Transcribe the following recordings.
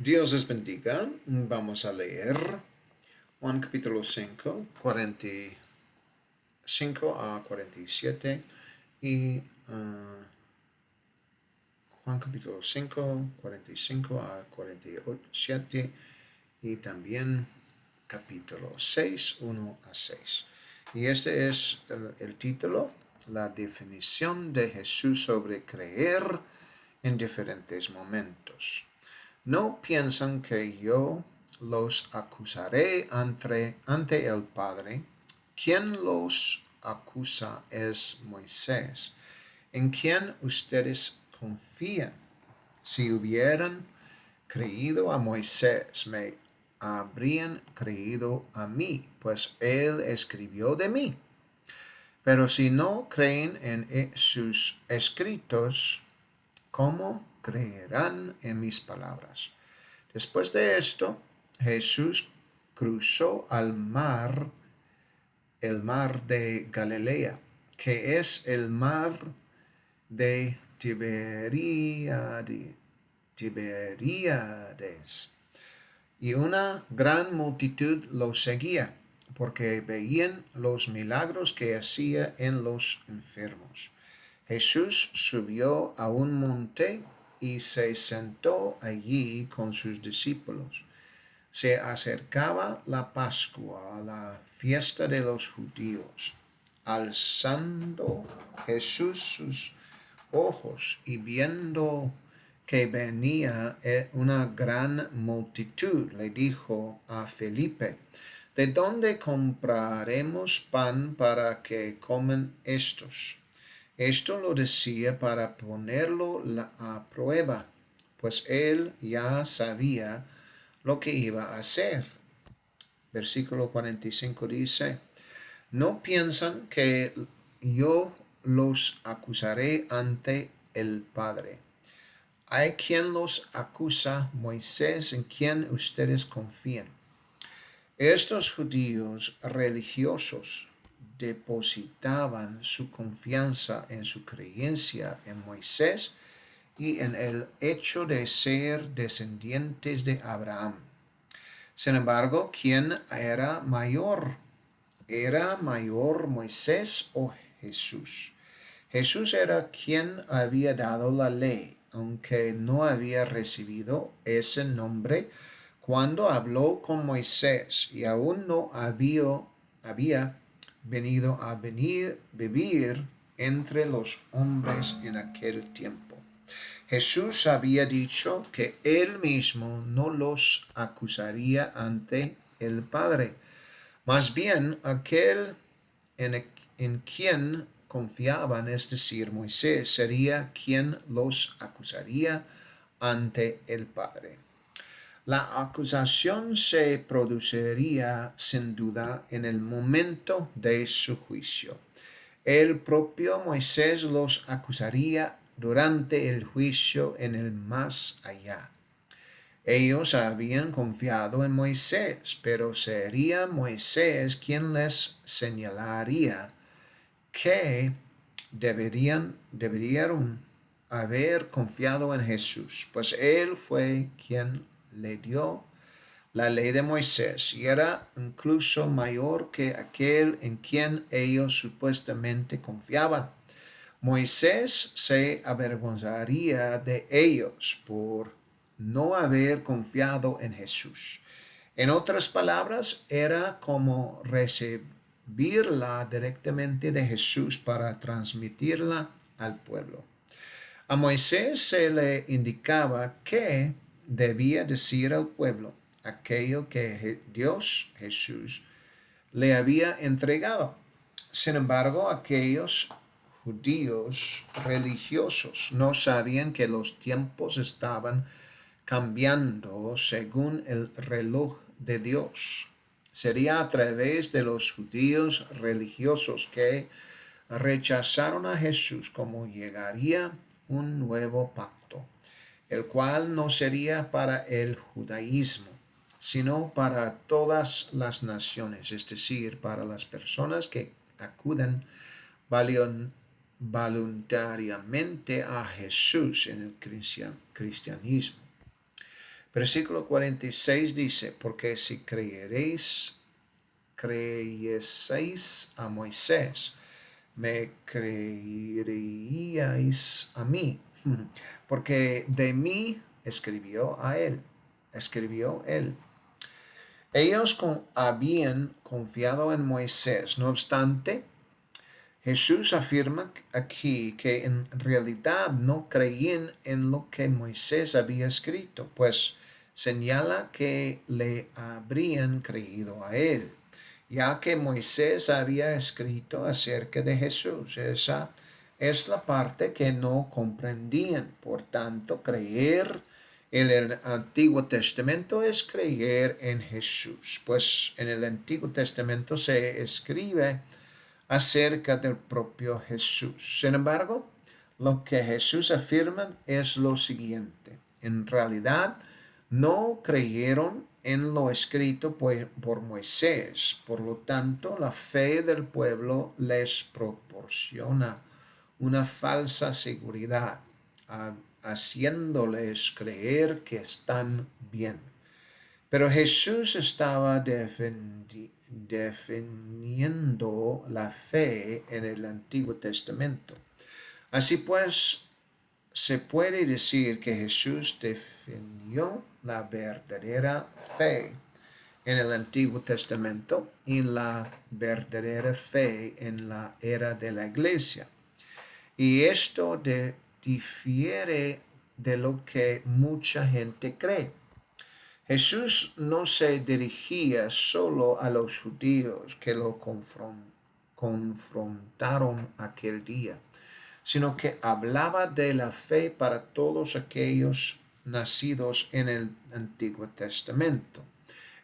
Dios les bendiga. Vamos a leer Juan capítulo 5, 45 a 47 y Juan capítulo 5, 45 a 47 y también capítulo 6, 1 a 6. Y este es el título, la definición de Jesús sobre creer en diferentes momentos. No piensan que yo los acusaré ante el Padre. Quien los acusa es Moisés, en quien ustedes confían. Si hubieran creído a Moisés, me habrían creído a mí, pues él escribió de mí. Pero si no creen en sus escritos, ¿cómo creerán en mis palabras? Después de esto, Jesús cruzó el mar de Galilea, que es el mar de Tiberíades. Y una gran multitud lo seguía, porque veían los milagros que hacía en los enfermos. Jesús subió a un monte y se sentó allí con sus discípulos. Se acercaba la Pascua, la fiesta de los judíos. Alzando Jesús sus ojos y viendo que venía una gran multitud, le dijo a Felipe: ¿De dónde compraremos pan para que coman estos? Esto lo decía para ponerlo a prueba, pues él ya sabía lo que iba a hacer. Versículo 45 dice: ¿No piensan que yo los acusaré ante el Padre? Hay quien los acusa, Moisés, en quien ustedes confían. Estos judíos religiosos depositaban su confianza en su creencia en Moisés y en el hecho de ser descendientes de Abraham. Sin embargo, ¿quién era mayor? ¿Era mayor Moisés o Jesús? Jesús era quien había dado la ley, aunque no había recibido ese nombre cuando habló con Moisés y aún no había venido a vivir entre los hombres en aquel tiempo. Jesús había dicho que él mismo no los acusaría ante el Padre. Más bien, aquel en quien confiaban, es decir, Moisés, sería quien los acusaría ante el Padre. La acusación se produciría sin duda en el momento de su juicio. El propio Moisés los acusaría durante el juicio en el más allá. Ellos habían confiado en Moisés, pero sería Moisés quien les señalaría que deberían haber confiado en Jesús, pues él fue quien le dio la ley de Moisés y era incluso mayor que aquel en quien ellos supuestamente confiaban. Moisés se avergonzaría de ellos por no haber confiado en Jesús. En otras palabras, era como recibirla directamente de Jesús para transmitirla al pueblo. A Moisés se le indicaba que debía decir al pueblo aquello que Dios Jesús le había entregado. Sin embargo, aquellos judíos religiosos no sabían que los tiempos estaban cambiando según el reloj de Dios. Sería a través de los judíos religiosos que rechazaron a Jesús como llegaría un nuevo pacto, el cual no sería para el judaísmo, sino para todas las naciones, es decir, para las personas que acuden voluntariamente a Jesús en el cristianismo. Versículo 46 dice, porque si creyeseis a Moisés, me creeríais a mí, porque de mí escribió él. Ellos habían confiado en Moisés. No obstante, Jesús afirma aquí que en realidad no creían en lo que Moisés había escrito, pues señala que le habrían creído a él, ya que Moisés había escrito acerca de Jesús. Esa es la parte que no comprendían. Por tanto, creer en el Antiguo Testamento es creer en Jesús, pues en el Antiguo Testamento se escribe acerca del propio Jesús. Sin embargo, lo que Jesús afirma es lo siguiente. En realidad, no creyeron en lo escrito por Moisés. Por lo tanto, la fe del pueblo les proporciona una falsa seguridad, haciéndoles creer que están bien. Pero Jesús estaba definiendo la fe en el Antiguo Testamento. Así pues, se puede decir que Jesús definió la verdadera fe en el Antiguo Testamento y la verdadera fe en la era de la iglesia. Y esto difiere de lo que mucha gente cree. Jesús no se dirigía solo a los judíos que lo confrontaron aquel día, sino que hablaba de la fe para todos aquellos nacidos en el Antiguo Testamento,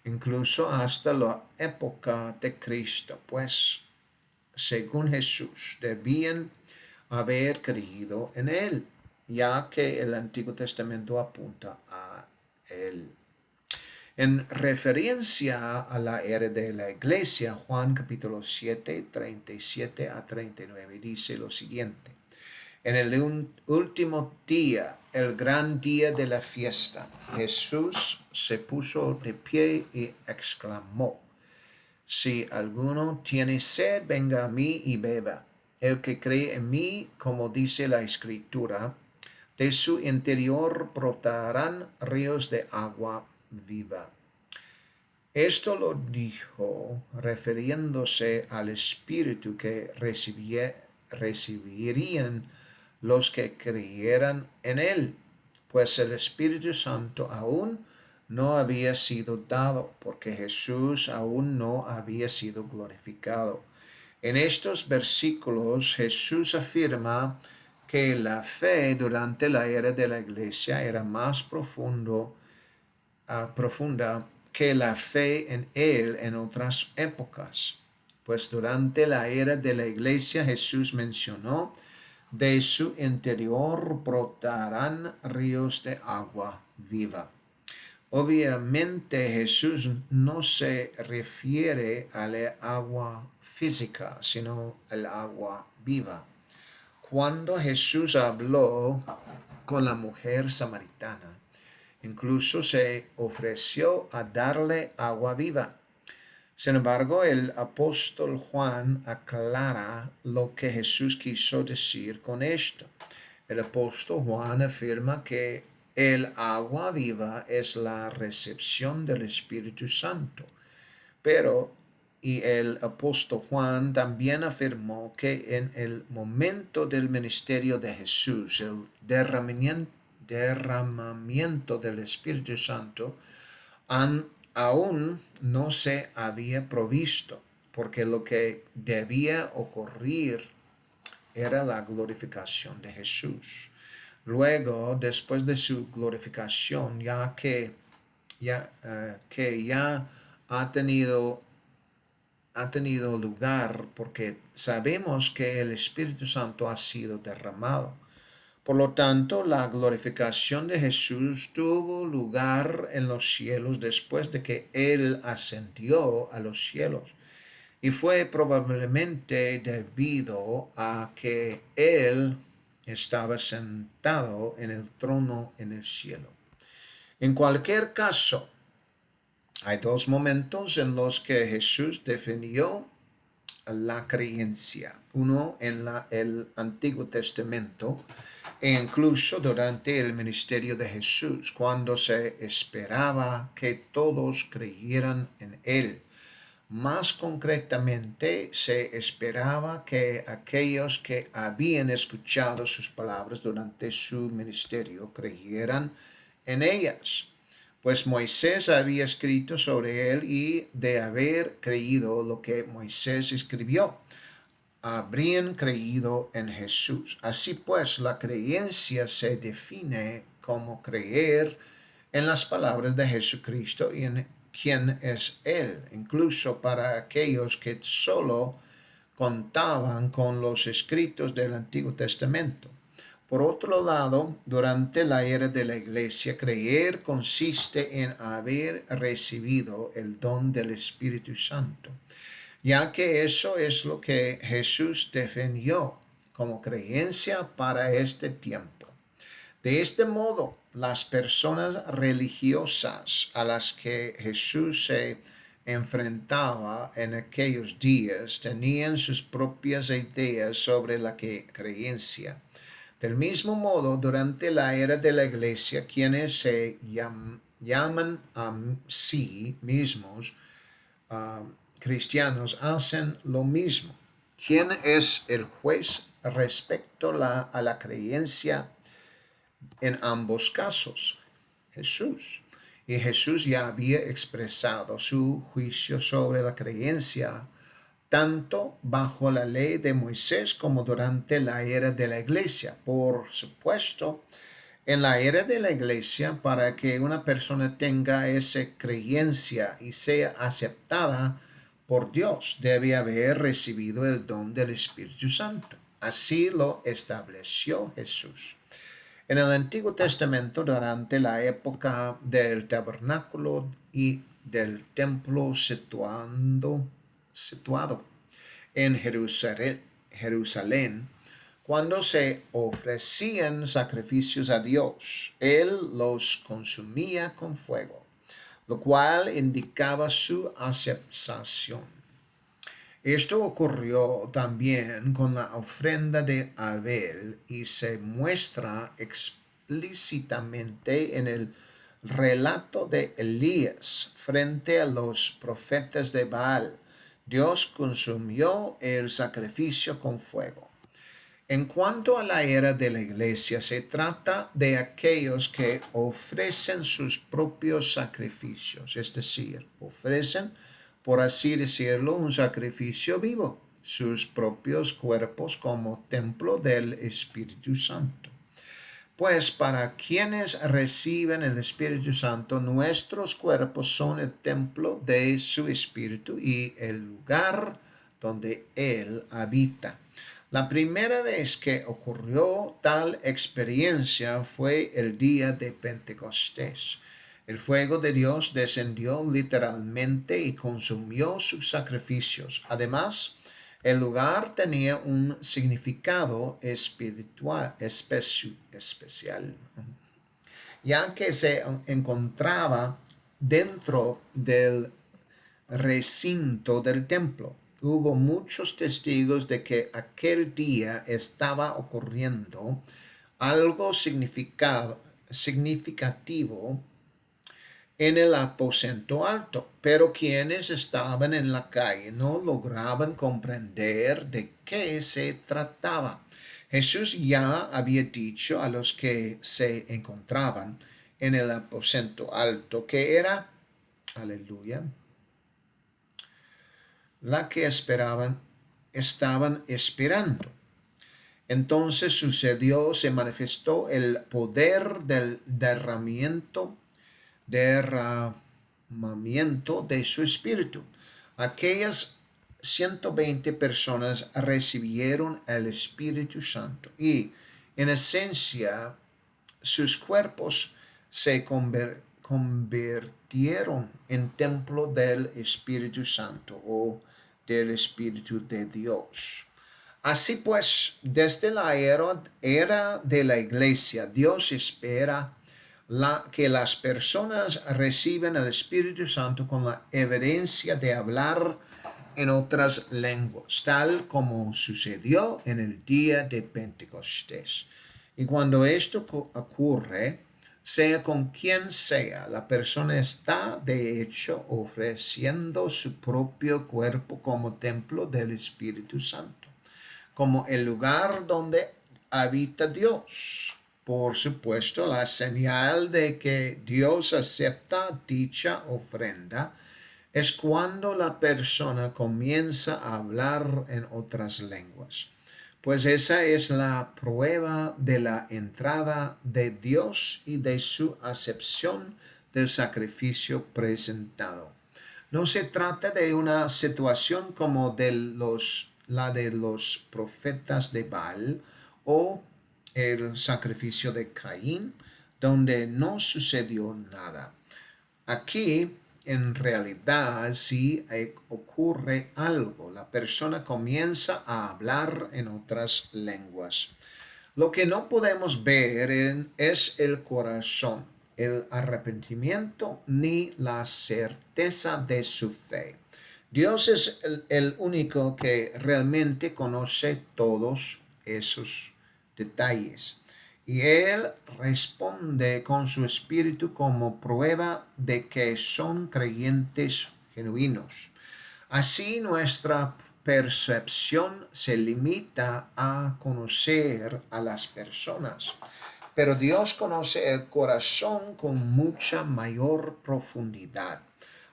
incluso hasta la época de Cristo, pues, según Jesús, debían haber creído en él, ya que el Antiguo Testamento apunta a él. En referencia a la era de la iglesia, Juan capítulo 7, 37 a 39 dice lo siguiente. En el último día, el gran día de la fiesta, Jesús se puso de pie y exclamó, si alguno tiene sed, venga a mí y beba. El que cree en mí, como dice la Escritura, de su interior brotarán ríos de agua viva. Esto lo dijo refiriéndose al Espíritu que recibirían los que creyeran en él, pues el Espíritu Santo aún no había sido dado, porque Jesús aún no había sido glorificado. En estos versículos Jesús afirma que la fe durante la era de la iglesia era más profunda que la fe en él en otras épocas. Pues durante la era de la iglesia Jesús mencionó, de su interior brotarán ríos de agua viva. Obviamente Jesús no se refiere al agua física, sino al agua viva. Cuando Jesús habló con la mujer samaritana, incluso se ofreció a darle agua viva. Sin embargo, el apóstol Juan aclara lo que Jesús quiso decir con esto. El apóstol Juan afirma que el agua viva es la recepción del Espíritu Santo. Y el apóstol Juan también afirmó que en el momento del ministerio de Jesús, el derramamiento del Espíritu Santo aún no se había provisto, porque lo que debía ocurrir era la glorificación de Jesús. Luego, después de su glorificación, que ya ha tenido lugar, porque sabemos que el Espíritu Santo ha sido derramado. Por lo tanto, la glorificación de Jesús tuvo lugar en los cielos después de que Él ascendió a los cielos. Y fue probablemente debido a que Él estaba sentado en el trono en el cielo. En cualquier caso, hay dos momentos en los que Jesús definió la creencia. Uno en el Antiguo Testamento e incluso durante el ministerio de Jesús, cuando se esperaba que todos creyeran en Él. Más concretamente, se esperaba que aquellos que habían escuchado sus palabras durante su ministerio creyeran en ellas, pues Moisés había escrito sobre él y de haber creído lo que Moisés escribió, habrían creído en Jesús. Así pues, la creencia se define como creer en las palabras de Jesucristo y en quién es Él, incluso para aquellos que solo contaban con los escritos del Antiguo Testamento. Por otro lado, durante la era de la Iglesia, creer consiste en haber recibido el don del Espíritu Santo, ya que eso es lo que Jesús definió como creencia para este tiempo. De este modo, las personas religiosas a las que Jesús se enfrentaba en aquellos días tenían sus propias ideas sobre la creencia. Del mismo modo, durante la era de la Iglesia, quienes se llaman a sí mismos cristianos hacen lo mismo. ¿Quién es el juez respecto a la creencia en ambos casos? Jesús. Y Jesús ya había expresado su juicio sobre la creencia tanto bajo la ley de Moisés como durante la era de la iglesia. Por supuesto, en la era de la iglesia, para que una persona tenga esa creencia y sea aceptada por Dios, debe haber recibido el don del Espíritu Santo. Así lo estableció Jesús. En el Antiguo Testamento, durante la época del tabernáculo y del templo situado en Jerusalén, cuando se ofrecían sacrificios a Dios, Él los consumía con fuego, lo cual indicaba su aceptación. Esto ocurrió también con la ofrenda de Abel y se muestra explícitamente en el relato de Elías frente a los profetas de Baal. Dios consumió el sacrificio con fuego. En cuanto a la era de la iglesia, se trata de aquellos que ofrecen sus propios sacrificios, es decir, ofrecen, por así decirlo, un sacrificio vivo, sus propios cuerpos como templo del Espíritu Santo. Pues para quienes reciben el Espíritu Santo, nuestros cuerpos son el templo de su Espíritu y el lugar donde Él habita. La primera vez que ocurrió tal experiencia fue el día de Pentecostés. El fuego de Dios descendió literalmente y consumió sus sacrificios. Además, el lugar tenía un significado espiritual especial, ya que se encontraba dentro del recinto del templo. Hubo muchos testigos de que aquel día estaba ocurriendo algo significativo en el aposento alto, pero quienes estaban en la calle no lograban comprender de qué se trataba. Jesús ya había dicho a los que se encontraban en el aposento alto que era, aleluya, la que estaban esperando. Entonces sucedió, se manifestó el poder del derramamiento de su espíritu. Aquellas 120 personas recibieron el Espíritu Santo y en esencia sus cuerpos se convirtieron en templo del Espíritu Santo o del Espíritu de Dios. Así pues, desde la era de la iglesia, Dios espera que las personas reciben el Espíritu Santo con la evidencia de hablar en otras lenguas, tal como sucedió en el día de Pentecostés. Y cuando esto ocurre, sea con quien sea, la persona está de hecho ofreciendo su propio cuerpo como templo del Espíritu Santo, como el lugar donde habita Dios. Por supuesto, la señal de que Dios acepta dicha ofrenda es cuando la persona comienza a hablar en otras lenguas, pues esa es la prueba de la entrada de Dios y de su acepción del sacrificio presentado. No se trata de una situación como la de los profetas de Baal o el sacrificio de Caín, donde no sucedió nada. Aquí, en realidad, sí ocurre algo. La persona comienza a hablar en otras lenguas. Lo que no podemos ver es el corazón, el arrepentimiento ni la certeza de su fe. Dios es el único que realmente conoce todos esos detalles. Y Él responde con su espíritu como prueba de que son creyentes genuinos. Así nuestra percepción se limita a conocer a las personas, pero Dios conoce el corazón con mucha mayor profundidad.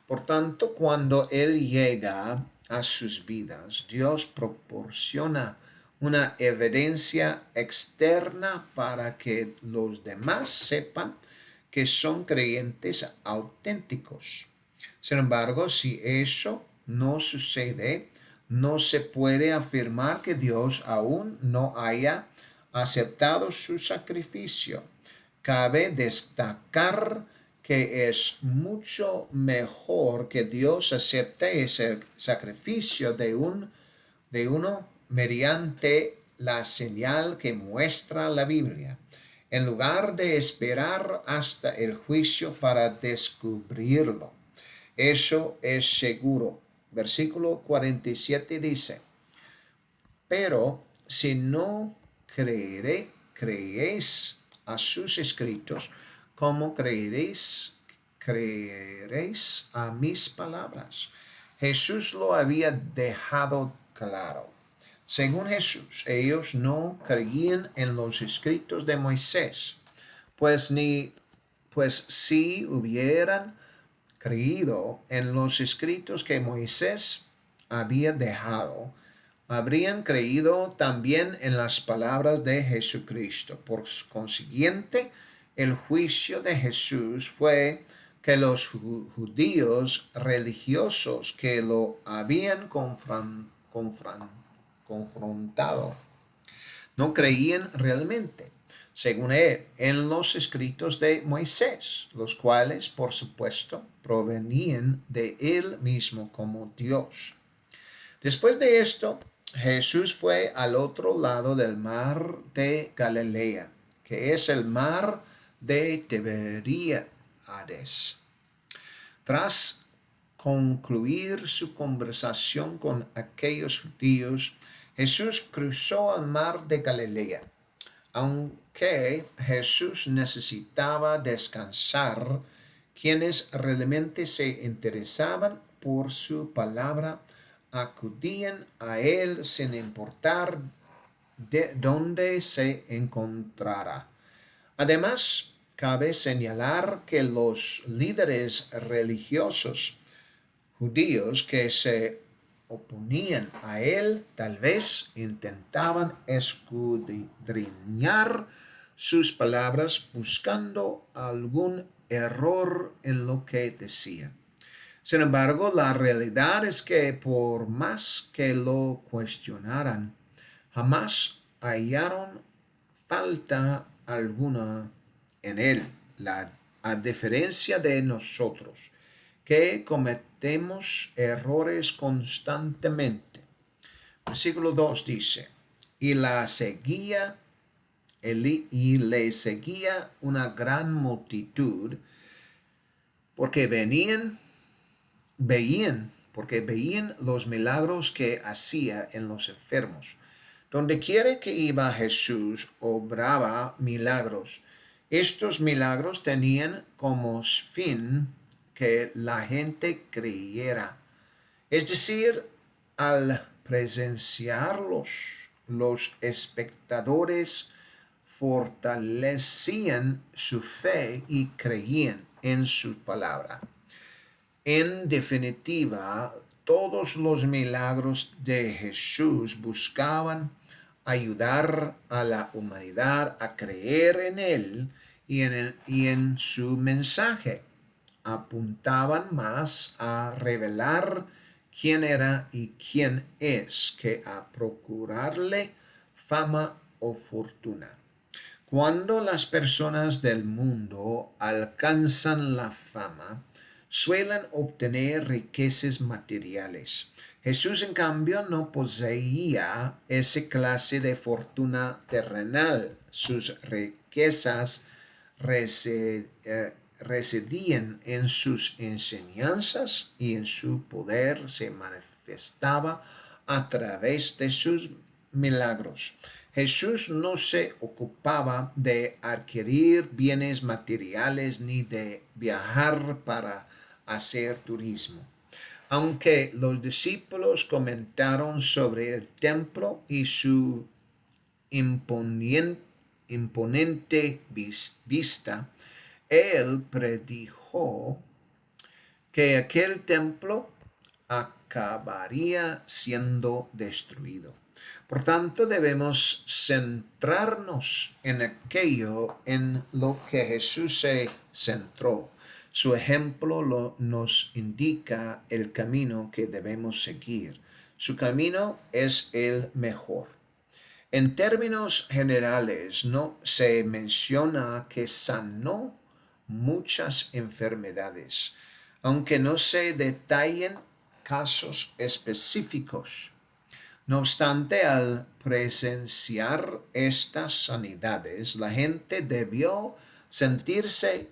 Por tanto, cuando Él llega a sus vidas, Dios proporciona una evidencia externa para que los demás sepan que son creyentes auténticos. Sin embargo, si eso no sucede, no se puede afirmar que Dios aún no haya aceptado su sacrificio. Cabe destacar que es mucho mejor que Dios acepte ese sacrificio de uno mediante la señal que muestra la Biblia, en lugar de esperar hasta el juicio para descubrirlo. Eso es seguro. Versículo 47 dice, pero si no creéis a sus escritos, ¿cómo creeréis a mis palabras? Jesús lo había dejado claro. Según Jesús, ellos no creían en los escritos de Moisés, pues si hubieran creído en los escritos que Moisés había dejado, habrían creído también en las palabras de Jesucristo. Por consiguiente, el juicio de Jesús fue que los judíos religiosos que lo habían confrontado no creían realmente, según él, en los escritos de Moisés, los cuales, por supuesto, provenían de él mismo como Dios. Después de esto, Jesús fue al otro lado del mar de Galilea, que es el mar de Tiberíades. Tras concluir su conversación con aquellos judíos, Jesús cruzó el mar de Galilea. Aunque Jesús necesitaba descansar, quienes realmente se interesaban por su palabra acudían a él sin importar de dónde se encontrara. Además, cabe señalar que los líderes religiosos judíos que se oponían a él tal vez intentaban escudriñar sus palabras buscando algún error en lo que decía. Sin embargo, la realidad es que por más que lo cuestionaran, jamás hallaron falta alguna en él, a diferencia de nosotros, que cometemos errores constantemente. Versículo 2 dice, y la seguía y le seguía una gran multitud porque veían los milagros que hacía en los enfermos. Donde quiera que iba Jesús, obraba milagros. Estos milagros tenían como fin que la gente creyera. Es decir, al presenciarlos, los espectadores fortalecían su fe y creían en su palabra. En definitiva, todos los milagros de Jesús buscaban ayudar a la humanidad a creer en Él y en su mensaje. Apuntaban más a revelar quién era y quién es que a procurarle fama o fortuna. Cuando las personas del mundo alcanzan la fama, suelen obtener riquezas materiales. Jesús, en cambio, no poseía esa clase de fortuna terrenal. Sus riquezas residían en sus enseñanzas y en su poder se manifestaba a través de sus milagros. Jesús no se ocupaba de adquirir bienes materiales ni de viajar para hacer turismo. Aunque los discípulos comentaron sobre el templo y su imponente vista, él predijo que aquel templo acabaría siendo destruido. Por tanto, debemos centrarnos en aquello en lo que Jesús se centró. Su ejemplo nos indica el camino que debemos seguir. Su camino es el mejor. En términos generales, no se menciona que sanó muchas enfermedades, aunque no se detallen casos específicos. No obstante, al presenciar estas sanidades, la gente debió sentirse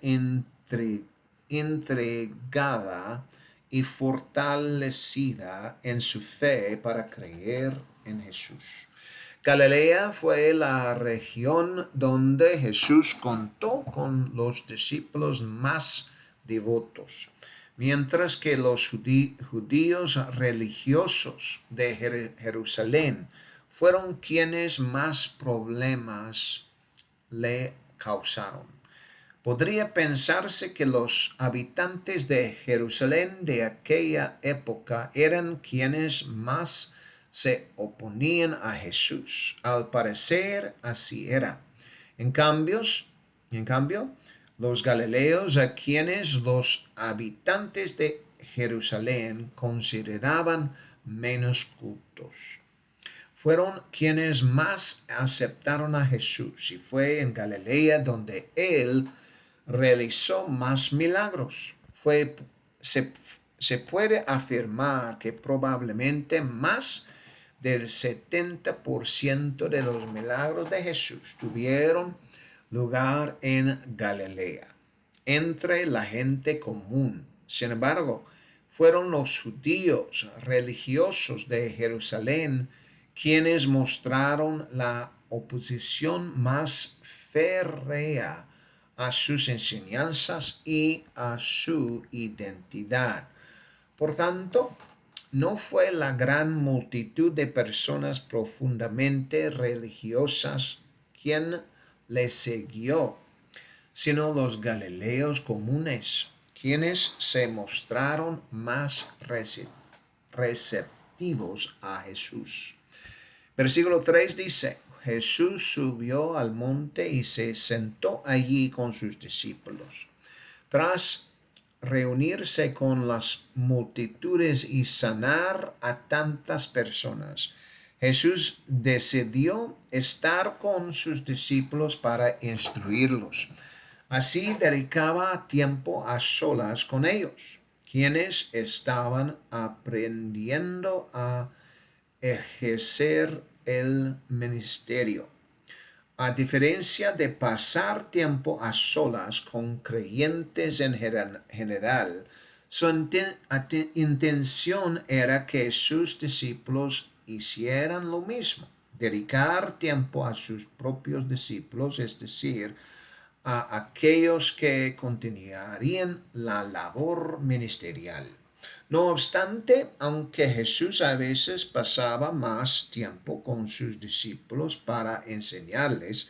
intrigada y fortalecida en su fe para creer en Jesús. Galilea fue la región donde Jesús contó con los discípulos más devotos, mientras que los judíos religiosos de Jerusalén fueron quienes más problemas le causaron. Podría pensarse que los habitantes de Jerusalén de aquella época eran quienes más se oponían a Jesús. Al parecer así era. En cambio, los galileos, a quienes los habitantes de Jerusalén consideraban menos cultos, fueron quienes más aceptaron a Jesús, y fue en Galilea donde él realizó más milagros. Se puede afirmar que probablemente más del 70% de los milagros de Jesús tuvieron lugar en Galilea, entre la gente común. Sin embargo, fueron los judíos religiosos de Jerusalén quienes mostraron la oposición más férrea a sus enseñanzas y a su identidad. Por tanto, no fue la gran multitud de personas profundamente religiosas quien le siguió, sino los galileos comunes, quienes se mostraron más receptivos a Jesús. Versículo 3 dice: Jesús subió al monte y se sentó allí con sus discípulos. Tras reunirse con las multitudes y sanar a tantas personas, Jesús decidió estar con sus discípulos para instruirlos. Así dedicaba tiempo a solas con ellos, quienes estaban aprendiendo a ejercer el ministerio. A diferencia de pasar tiempo a solas con creyentes en general, su intención era que sus discípulos hicieran lo mismo, dedicar tiempo a sus propios discípulos, es decir, a aquellos que continuarían la labor ministerial. No obstante, aunque Jesús a veces pasaba más tiempo con sus discípulos para enseñarles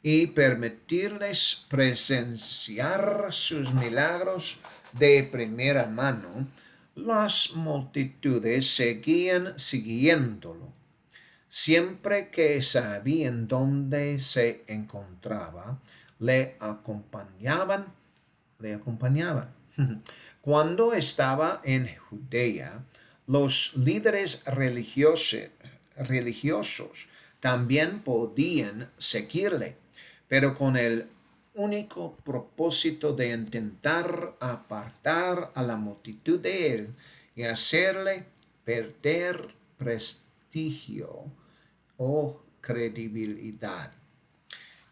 y permitirles presenciar sus milagros de primera mano, las multitudes seguían siguiéndolo. Siempre que sabían dónde se encontraba, le acompañaban. Cuando estaba en Judea, los líderes religiosos también podían seguirle, pero con el único propósito de intentar apartar a la multitud de él y hacerle perder prestigio o credibilidad.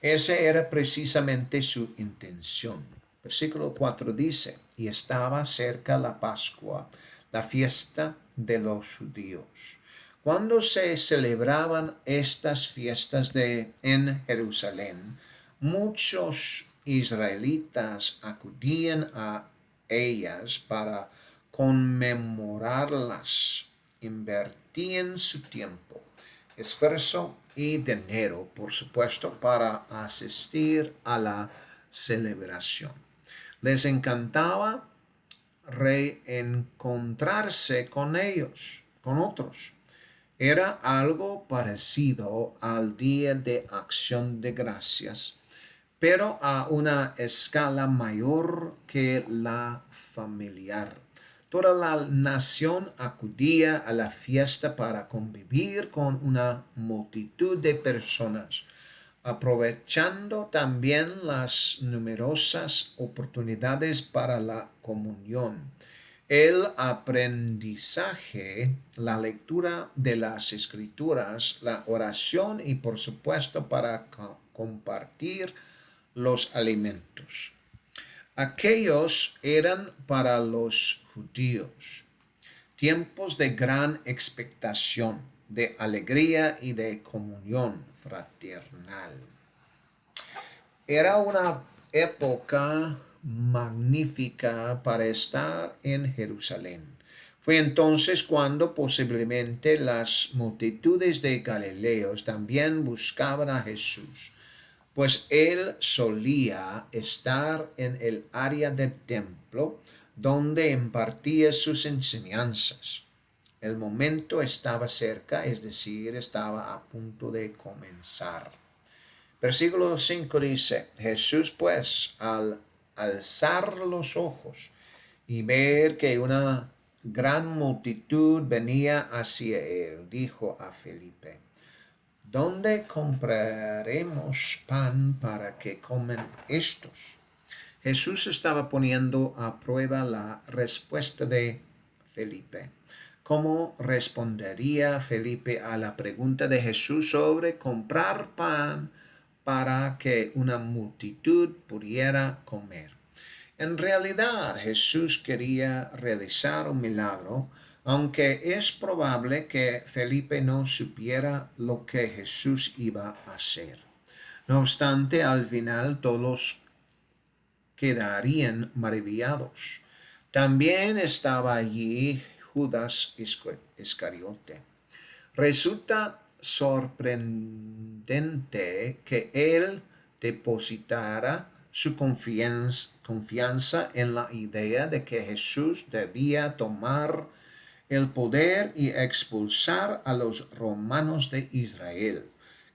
Esa era precisamente su intención. Versículo 4 dice, y estaba cerca la Pascua, la fiesta de los judíos. Cuando se celebraban estas fiestas en Jerusalén, muchos israelitas acudían a ellas para conmemorarlas, invertían su tiempo, esfuerzo y dinero, por supuesto, para asistir a la celebración. Les encantaba reencontrarse con ellos, con otros. Era algo parecido al Día de Acción de Gracias, pero a una escala mayor que la familiar. Toda la nación acudía a la fiesta para convivir con una multitud de personas, aprovechando también las numerosas oportunidades para la comunión, el aprendizaje, la lectura de las escrituras, la oración y por supuesto para compartir los alimentos. Aquellos eran para los judíos tiempos de gran expectación, de alegría y de comunión fraternal. Era una época magnífica para estar en Jerusalén. Fue entonces cuando posiblemente las multitudes de Galileos también buscaban a Jesús, pues él solía estar en el área del templo donde impartía sus enseñanzas. El momento estaba cerca, es decir, estaba a punto de comenzar. Versículo 5 dice, Jesús pues, al alzar los ojos y ver que una gran multitud venía hacia él, dijo a Felipe, ¿dónde compraremos pan para que coman estos? Jesús estaba poniendo a prueba la respuesta de Felipe. ¿Cómo respondería Felipe a la pregunta de Jesús sobre comprar pan para que una multitud pudiera comer? En realidad, Jesús quería realizar un milagro, aunque es probable que Felipe no supiera lo que Jesús iba a hacer. No obstante, al final todos quedarían maravillados. También estaba allí Judas Iscariote. Resulta sorprendente que él depositara su confianza en la idea de que Jesús debía tomar el poder y expulsar a los romanos de Israel,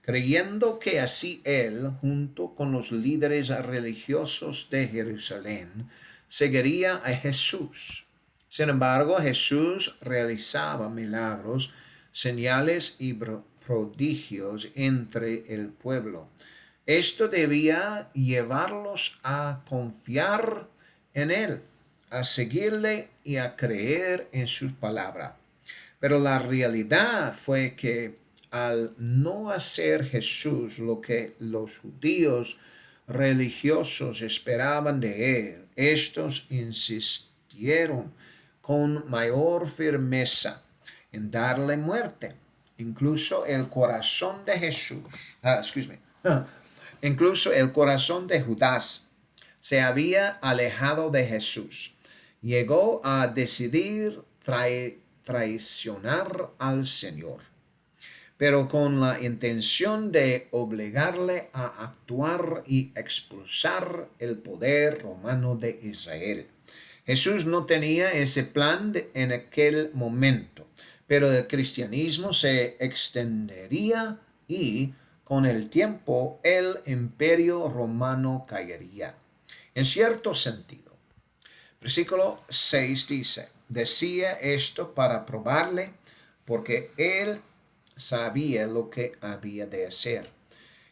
creyendo que así él, junto con los líderes religiosos de Jerusalén, seguiría a Jesús. Sin embargo, Jesús realizaba milagros, señales y prodigios entre el pueblo. Esto debía llevarlos a confiar en él, a seguirle y a creer en su palabra. Pero la realidad fue que al no hacer Jesús lo que los judíos religiosos esperaban de él, estos insistieron con mayor firmeza en darle muerte. Incluso el corazón de Jesús, incluso el corazón de Judas se había alejado de Jesús. Llegó a decidir traicionar al Señor, pero con la intención de obligarle a actuar y expulsar el poder romano de Israel. Jesús no tenía ese plan en aquel momento, pero el cristianismo se extendería y con el tiempo el imperio romano caería. En cierto sentido, versículo 6 dice, decía esto para probarle, porque él sabía lo que había de hacer.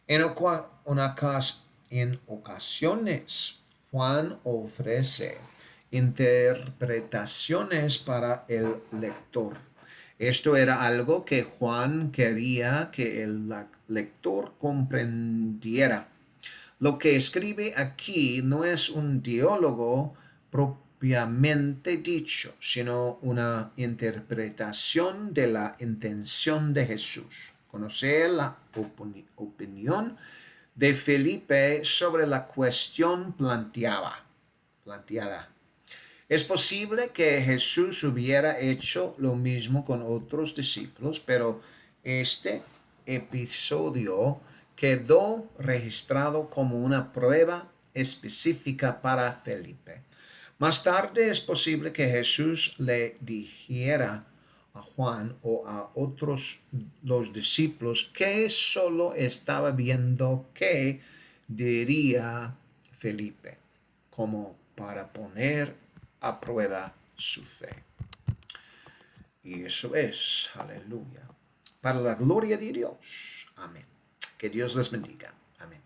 En ocasiones, Juan ofrece interpretaciones para el lector. Esto era algo que Juan quería que el lector comprendiera. Lo que escribe aquí no es un diálogo propiamente dicho, sino una interpretación de la intención de Jesús. Conocer la opinión de Felipe sobre la cuestión planteada. Es posible que Jesús hubiera hecho lo mismo con otros discípulos, pero este episodio quedó registrado como una prueba específica para Felipe. Más tarde es posible que Jesús le dijera a Juan o a otros los discípulos que solo estaba viendo qué diría Felipe, como para poner a prueba su fe. Y eso es, aleluya, para la gloria de Dios. Amén. Que Dios les bendiga. Amén.